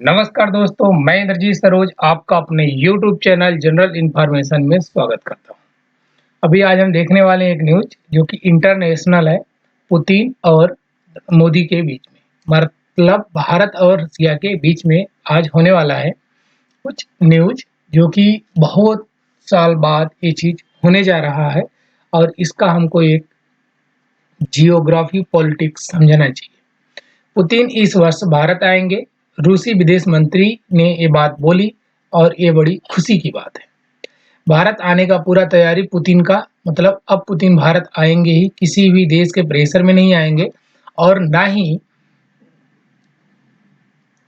नमस्कार दोस्तों, मैं इंद्रजीत सरोज आपका अपने YouTube चैनल जनरल इन्फॉर्मेशन में स्वागत करता हूं। अभी आज हम देखने वाले हैं एक न्यूज जो कि इंटरनेशनल है, पुतिन और मोदी के बीच में। मतलब भारत और रसिया के बीच में आज होने वाला है कुछ न्यूज जो कि बहुत साल बाद ये चीज होने जा रहा है और इसका हमको एक जियोग्राफी पॉलिटिक्स समझना चाहिए। पुतिन इस वर्ष भारत आएंगे। रूसी विदेश मंत्री ने ये बात बोली और ये बड़ी खुशी की बात है। भारत आने का पूरा तैयारी पुतिन का, मतलब अब पुतिन भारत आएंगे ही, किसी भी देश के प्रेशर में नहीं आएंगे और ना ही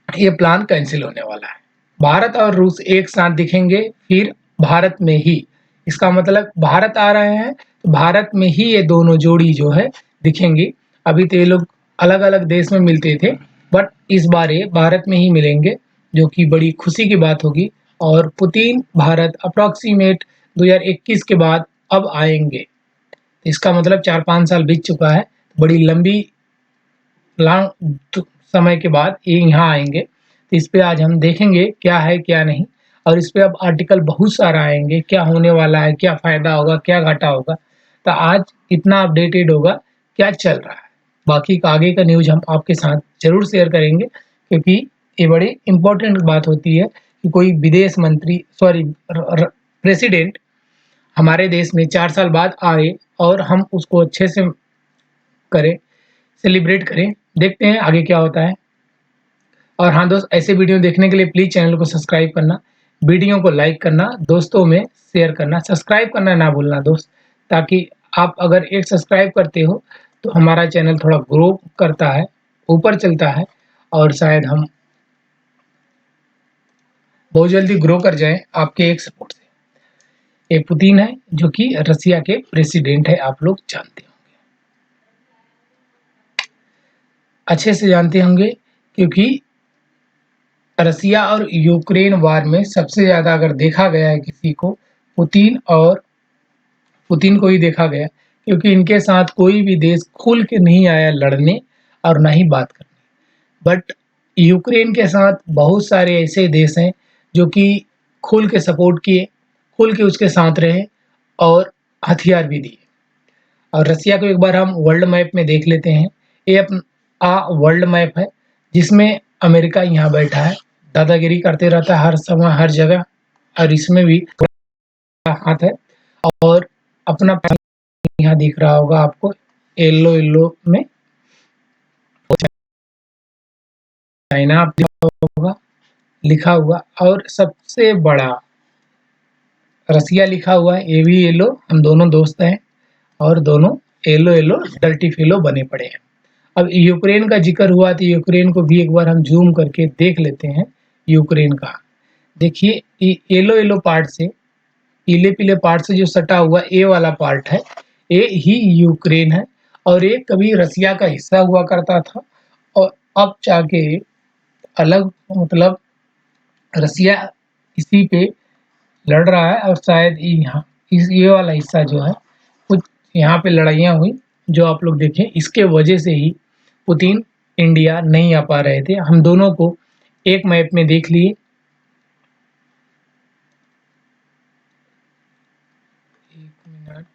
ये प्लान कैंसिल होने वाला है। भारत और रूस एक साथ दिखेंगे फिर भारत में ही। इसका मतलब भारत आ रहे हैं तो भारत में ही ये दोनों जोड़ी जो है दिखेंगी। अभी तो ये लोग अलग अलग देश में मिलते थे, बट इस बार ये भारत में ही मिलेंगे, जो कि बड़ी खुशी की बात होगी। और पुतिन भारत अप्रॉक्सीमेट 2021 के बाद अब आएंगे। इसका मतलब 4-5 साल बीत चुका है, बड़ी लंबी लॉन्ग समय के बाद ये यहाँ आएंगे। तो इस पे आज हम देखेंगे क्या है क्या नहीं, और इस पे अब आर्टिकल बहुत सारा आएंगे, क्या होने वाला है, क्या फायदा होगा, क्या घाटा होगा। तो आज इतना अपडेटेड होगा क्या चल रहा है। बाकी का आगे का न्यूज हम आपके साथ जरूर शेयर करेंगे, क्योंकि ये बड़ी इंपॉर्टेंट बात होती है कि कोई विदेश मंत्री प्रेसिडेंट हमारे देश में 4 साल बाद आए और हम उसको अच्छे से करें, सेलिब्रेट करें। देखते हैं आगे क्या होता है। और हाँ दोस्त, ऐसे वीडियो देखने के लिए प्लीज़ चैनल को सब्सक्राइब करना, वीडियो को लाइक करना, दोस्तों में शेयर करना, सब्सक्राइब करना ना भूलना दोस्त, ताकि आप अगर एक सब्सक्राइब करते हो तो हमारा चैनल थोड़ा ग्रो करता है, ऊपर चलता है और शायद हम बहुत जल्दी ग्रो कर जाएं आपके एक सपोर्ट से। ये पुतिन है जो कि रसिया के प्रेसिडेंट है, आप लोग जानते होंगे, अच्छे से जानते होंगे, क्योंकि रसिया और यूक्रेन वार में सबसे ज़्यादा अगर देखा गया है किसी को, पुतिन को ही देखा गया, क्योंकि इनके साथ कोई भी देश खुल के नहीं आया लड़ने और ना ही बात करने। बट यूक्रेन के साथ बहुत सारे ऐसे देश हैं जो कि खुल के सपोर्ट किए, खुल के उसके साथ रहे और हथियार भी दिए। और रसिया को एक बार हम वर्ल्ड मैप में देख लेते हैं। ये अपना वर्ल्ड मैप है जिसमें अमेरिका यहाँ बैठा है, दादागिरी करते रहता है हर समय हर जगह, और इसमें भी थोड़ा हाथ है। और अपना यहाँ दिख रहा होगा आपको, येलो येलो में चाइना आप दिखा होगा लिखा हुआ, और सबसे बड़ा रसिया लिखा हुआ है, ये भी येलो। हम दोनों दोस्त हैं और दोनों येलो येलो डर्टी फेलो बने पड़े हैं। अब यूक्रेन का जिक्र हुआ तो यूक्रेन को भी एक बार हम जूम करके देख लेते हैं। यूक्रेन का देखिए, येलो येलो पार्ट से, पीले पीले पार्ट से जो सटा हुआ ए वाला पार्ट है, ये ही यूक्रेन है। और ये कभी रसिया का हिस्सा हुआ करता था और अब जाके अलग, मतलब रसिया इसी पे लड़ रहा है। और शायद यहाँ ये वाला हिस्सा जो है, कुछ यहाँ पे लड़ाइयाँ हुई जो आप लोग देखें, इसके वजह से ही पुतिन इंडिया नहीं आ पा रहे थे। हम दोनों को एक मैप में देख लिए। एक मिनट,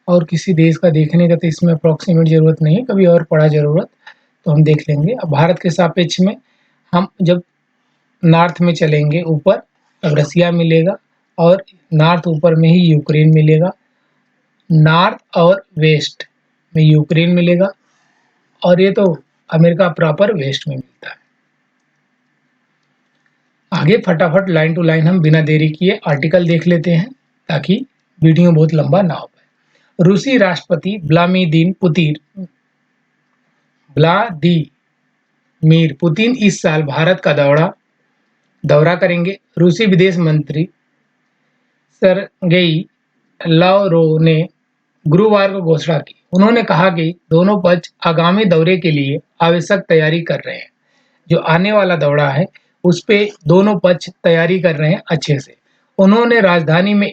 और किसी देश का देखने का तो इसमें अप्रॉक्सीमेट ज़रूरत नहीं है, कभी और पड़ा ज़रूरत तो हम देख लेंगे। अब भारत के सापेक्ष में हम जब नॉर्थ में चलेंगे ऊपर, तब रसिया मिलेगा और नॉर्थ ऊपर में ही यूक्रेन मिलेगा। नॉर्थ और वेस्ट में यूक्रेन मिलेगा, और ये तो अमेरिका प्रॉपर वेस्ट में मिलता है। आगे फटाफट लाइन टू लाइन हम बिना देरी किए आर्टिकल देख लेते हैं, ताकि वीडियो बहुत लंबा ना हो पाए। रूसी राष्ट्रपति व्लादिमीर पुतिन इस साल भारत का दौरा करेंगे। रूसी विदेश मंत्री सरगेई लावरोव ने गुरुवार को घोषणा की। उन्होंने कहा कि दोनों पक्ष आगामी दौरे के लिए आवश्यक तैयारी कर रहे हैं। जो आने वाला दौरा है उस पे दोनों पक्ष तैयारी कर रहे हैं अच्छे से। उन्होंने राजधानी में ही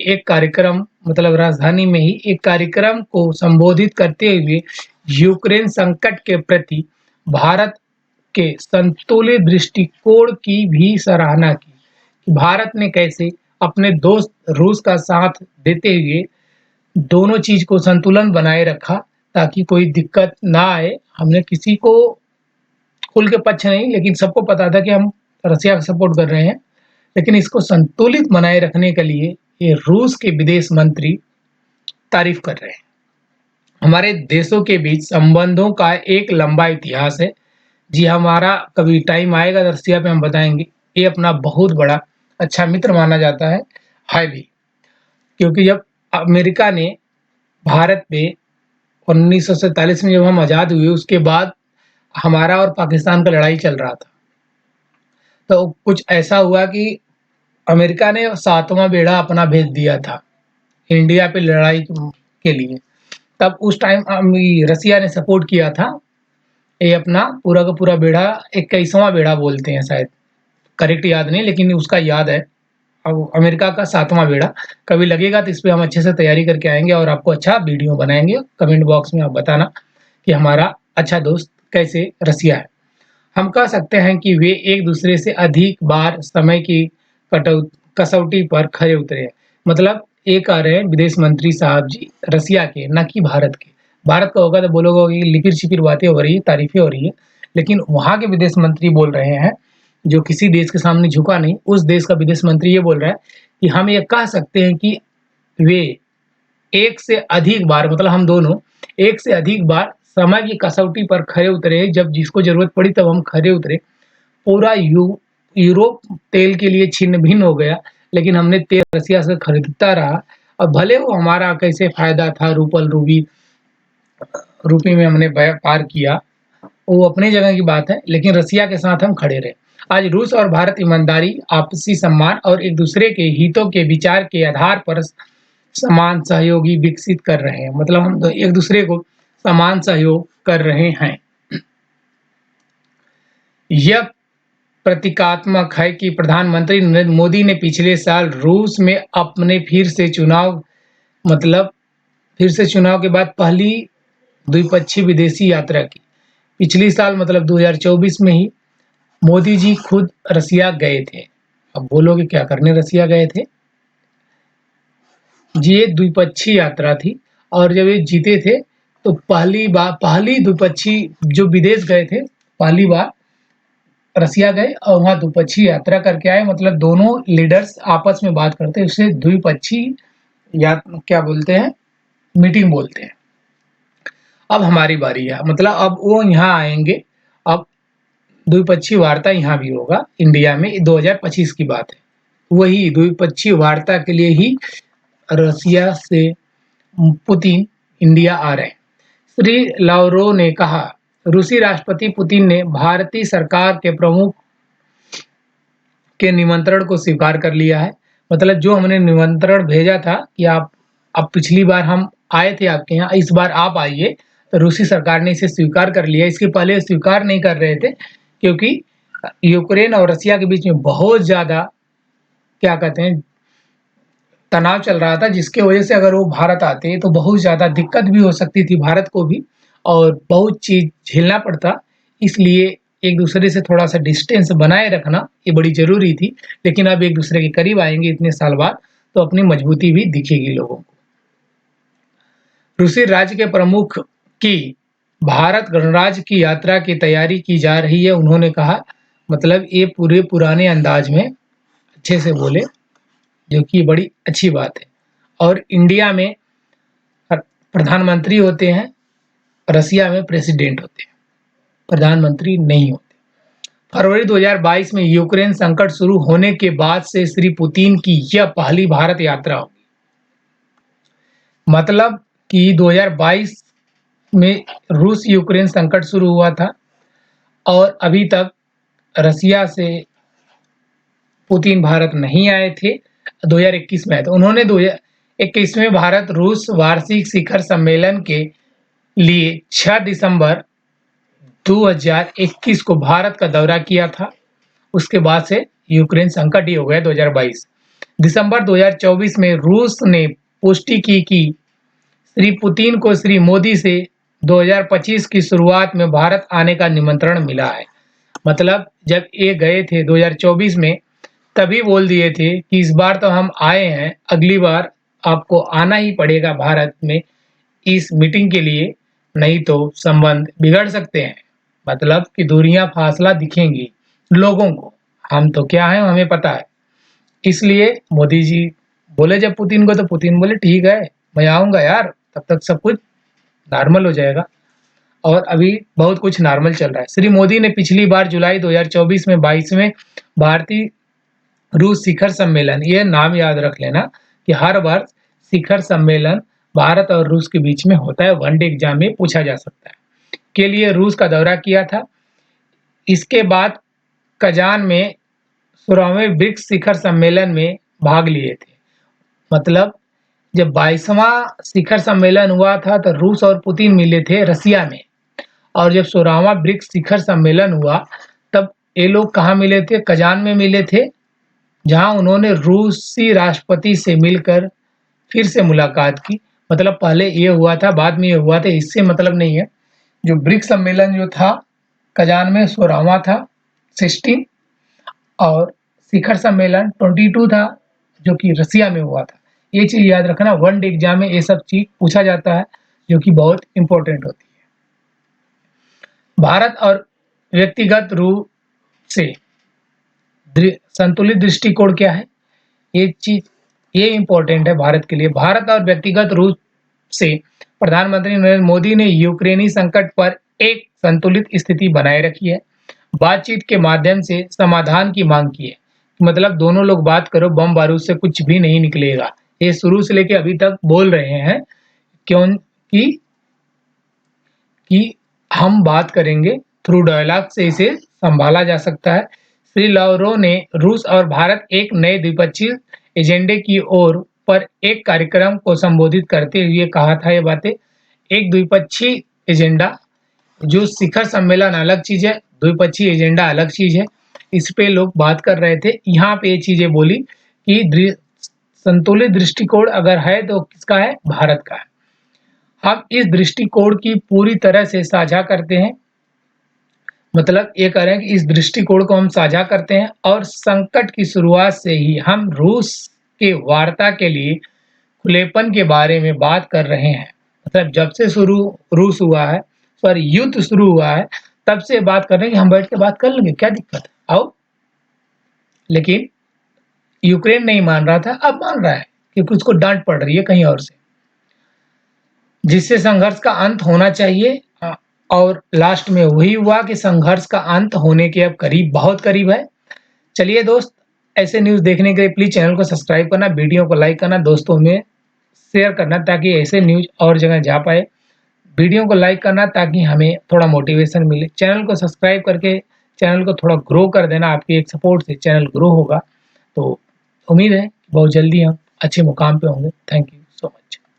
एक कार्यक्रम को संबोधित करते हुए यूक्रेन संकट के प्रति भारत के संतुलित दृष्टिकोण की भी सराहना की कि भारत ने कैसे अपने दोस्त रूस का साथ देते हुए दोनों चीज को संतुलन बनाए रखा ताकि कोई दिक्कत ना आए। हमने किसी को खुल के पक्ष नहीं, लेकिन सबको पता था कि हम रसिया का सपोर्ट कर रहे हैं, लेकिन इसको संतुलित बनाए रखने के लिए ये रूस के विदेश मंत्री तारीफ कर रहे हैं। हमारे देशों के बीच संबंधों का एक लंबा इतिहास है। जी, हमारा कभी टाइम आएगा रसिया पे हम बताएंगे। ये अपना बहुत बड़ा अच्छा मित्र माना जाता है भी, क्योंकि जब अमेरिका ने भारत पे 1947 में जब हम आज़ाद हुए, उसके बाद हमारा और पाकिस्तान का लड़ाई चल रहा था। तो कुछ ऐसा हुआ कि अमेरिका ने 7वां बेड़ा अपना भेज दिया था इंडिया पे लड़ाई के लिए। तब उस टाइम रसिया ने सपोर्ट किया था। ये अपना पूरा का पूरा बेड़ा 21वां बेड़ा बोलते हैं शायद, करेक्ट याद नहीं, लेकिन उसका याद है। अब अमेरिका का 7वां बेड़ा कभी लगेगा तो इस पे हम अच्छे से तैयारी करके आएंगे और आपको अच्छा वीडियो बनाएंगे। कमेंट बॉक्स में आप बताना कि हमारा अच्छा दोस्त कैसे रसिया है। हम कह सकते हैं कि वे एक दूसरे से अधिक बार समय की कसौटी पर खरे उतरे हैं। मतलब ये कह रहे हैं विदेश मंत्री साहब जी रसिया के, ना कि भारत के। भारत का होगा तो बोलोगे कि लिपिर छिपिर बातें हो रही है, तारीफें हो रही है, लेकिन वहाँ के विदेश मंत्री बोल रहे हैं जो किसी देश के सामने झुका नहीं। उस देश का विदेश मंत्री ये बोल रहा है कि हम ये कह सकते हैं कि वे एक से अधिक बार, मतलब हम दोनों एक से अधिक बार समय की कसौटी पर खरे उतरे। जब जिसको जरूरत पड़ी तब हम खरे उतरे। पूरा यूरोप तेल के लिए छिन्न भिन्न हो गया, लेकिन हमने तेल रसिया से खरीदता रहा। और भले वो हमारा कैसे फायदा था, रूपी में हमने व्यापार किया, वो अपनी जगह की बात है, लेकिन रसिया के साथ हम खड़े रहे। आज रूस और भारत ईमानदारी, आपसी सम्मान और एक दूसरे के हितों के विचार के आधार पर समान सहयोगी विकसित कर रहे हैं। मतलब हम तो एक दूसरे को समान सहयोग कर रहे हैं। यह प्रतीकात्मक है कि प्रधानमंत्री नरेंद्र मोदी ने पिछले साल रूस में अपने फिर से चुनाव के बाद पहली द्विपक्षीय विदेशी यात्रा की। पिछली साल मतलब 2024 में ही मोदी जी खुद रसिया गए थे। अब बोलोगे क्या करने रसिया गए थे जी? ये द्विपक्षीय यात्रा थी और जब ये जीते थे तो पहली द्विपक्षीय जो विदेश गए थे, पहली बार रसिया गए और वहाँ द्विपक्षीय यात्रा करके आए। मतलब दोनों लीडर्स आपस में बात करते हैं, उसे द्विपक्षीय या क्या बोलते हैं, मीटिंग बोलते हैं। अब हमारी बारी है, मतलब अब वो यहाँ आएंगे। अब द्विपक्षीय वार्ता यहाँ भी होगा इंडिया में। 2025 की बात है। वही द्विपक्षीय वार्ता के लिए ही रसिया से पुतिन इंडिया आ रहे हैं। श्री लावरोव ने कहा, रूसी राष्ट्रपति पुतिन ने भारतीय सरकार के प्रमुख के निमंत्रण को स्वीकार कर लिया है। मतलब जो हमने निमंत्रण भेजा था कि आप, अब पिछली बार हम आए थे आपके यहाँ, इस बार आप आइए, तो रूसी सरकार ने इसे स्वीकार कर लिया। इसके पहले स्वीकार नहीं कर रहे थे क्योंकि यूक्रेन और रसिया के बीच में बहुत ज़्यादा क्या कहते हैं तनाव चल रहा था, जिसके वजह से अगर वो भारत आते तो बहुत ज़्यादा दिक्कत भी हो सकती थी भारत को भी और बहुत चीज़ झेलना पड़ता। इसलिए एक दूसरे से थोड़ा सा डिस्टेंस बनाए रखना ये बड़ी ज़रूरी थी। लेकिन अब एक दूसरे के करीब आएंगे इतने साल बाद, तो अपनी मजबूती भी दिखेगी लोगों को। रूसी राज्य के प्रमुख की भारत गणराज्य की यात्रा की तैयारी की जा रही है। उन्होंने कहा, मतलब ये पूरे पुराने अंदाज में अच्छे से बोले, जो कि बड़ी अच्छी बात है। और इंडिया में प्रधानमंत्री होते हैं, रसिया में प्रेसिडेंट होते हैं, प्रधानमंत्री नहीं होते। फरवरी 2022 में यूक्रेन संकट शुरू होने के बाद से श्री पुतिन की यह पहली भारत यात्रा होगी। मतलब कि 2022 में रूस यूक्रेन संकट शुरू हुआ था और अभी तक रसिया से पुतिन भारत नहीं आए थे। 2021 में आए थे। उन्होंने 2021 में भारत रूस वार्षिक शिखर सम्मेलन के लिए 6 दिसंबर 2021 को भारत का दौरा किया था। उसके बाद से यूक्रेन संकट ही हो गया 2022। दिसंबर 2024 में रूस ने पुष्टि की कि श्री पुतिन को श्री मोदी से 2025 की शुरुआत में भारत आने का निमंत्रण मिला है। मतलब जब ये गए थे 2024 में, तभी बोल दिए थे कि इस बार तो हम आए हैं, अगली बार आपको आना ही पड़ेगा भारत में इस मीटिंग के लिए, नहीं तो संबंध बिगड़ सकते हैं। मतलब कि दूरियां फासला दिखेंगी लोगों को, हम तो क्या है हमें पता है। इसलिए मोदी जी बोले जब पुतिन को, तो पुतिन बोले ठीक है, मैं आऊंगा यार, तब तक सब कुछ नॉर्मल हो जाएगा। और अभी बहुत कुछ नॉर्मल चल रहा है। श्री मोदी ने पिछली बार जुलाई 2024 में 22वें भारतीय रूस शिखर सम्मेलन, ये नाम याद रख लेना कि हर बार शिखर सम्मेलन भारत और रूस के बीच में होता है, वन डे एग्जाम में पूछा जा सकता है, के लिए रूस का दौरा किया था। इसके बाद कजान में 16वें ब्रिक्स शिखर सम्मेलन में भाग लिए थे। मतलब जब 22वां शिखर सम्मेलन हुआ था तो रूस और पुतिन मिले थे रसिया में, और जब 16वां ब्रिक्स शिखर सम्मेलन हुआ तब ये लोग कहाँ मिले थे? कजान में मिले थे, जहां उन्होंने रूसी राष्ट्रपति से मिलकर फिर से मुलाकात की। मतलब पहले ये हुआ था, बाद में ये हुआ था, इससे मतलब नहीं है। जो ब्रिक्स सम्मेलन जो था कजान में 16वां था 16, और शिखर सम्मेलन 22 था जो कि रसिया में हुआ था। ये चीज याद रखना, वन डे एग्जाम में ये सब चीज पूछा जाता है जो कि बहुत इंपॉर्टेंट होती है। भारत और व्यक्तिगत रूप से संतुलित दृष्टिकोण क्या है? ये चीज ये इंपॉर्टेंट है भारत के लिए। भारत और व्यक्तिगत रूप से प्रधानमंत्री नरेंद्र मोदी ने यूक्रेनी संकट पर एक संतुलित स्थिति बनाए रखी है, बातचीत के माध्यम से समाधान की मांग की है। मतलब दोनों लोग बात करो, बम बारूद से कुछ भी नहीं निकलेगा। ये शुरू से लेके अभी तक बोल रहे हैं क्योंकि कि हम बात करेंगे, थ्रू डायलॉग से इसे संभाला जा सकता है। श्री लावरोव ने रूस और भारत एक नए द्विपक्षीय एजेंडे की ओर पर एक कार्यक्रम को संबोधित करते हुए कहा था ये बातें। एक द्विपक्षीय एजेंडा, जो शिखर सम्मेलन अलग चीज है, द्विपक्षीय एजेंडा अलग चीज है। इस पे लोग बात कर रहे थे। यहाँ पे ये चीजें बोली कि संतुलित दृष्टिकोण अगर है तो किसका है? भारत का है। हम इस दृष्टिकोण की पूरी तरह से साझा करते हैं। मतलब ये कह रहे हैं कि इस दृष्टिकोण को हम साझा करते हैं, और संकट की शुरुआत से ही हम रूस के वार्ता के लिए खुलेपन के बारे में बात कर रहे हैं। मतलब जब से शुरू रूस हुआ है, सॉरी युद्ध शुरू हुआ है, तब से बात कर रहे हैं कि हम बैठ के बात कर लेंगे, क्या दिक्कत है, आओ। लेकिन यूक्रेन नहीं मान रहा था, अब मान रहा है क्योंकि उसको डांट पड़ रही है कहीं और से, जिससे संघर्ष का अंत होना चाहिए। और लास्ट में वही हुआ कि संघर्ष का अंत होने के अब करीब, बहुत करीब है। चलिए दोस्त, ऐसे न्यूज़ देखने के लिए प्लीज़ चैनल को सब्सक्राइब करना, वीडियो को लाइक करना, दोस्तों में शेयर करना ताकि ऐसे न्यूज़ और जगह जा पाए। वीडियो को लाइक करना ताकि हमें थोड़ा मोटिवेशन मिले। चैनल को सब्सक्राइब करके चैनल को थोड़ा ग्रो कर देना, आपके एक सपोर्ट से चैनल ग्रो होगा। तो उम्मीद है बहुत जल्दी हम अच्छे मुकाम पे होंगे। Thank you so much.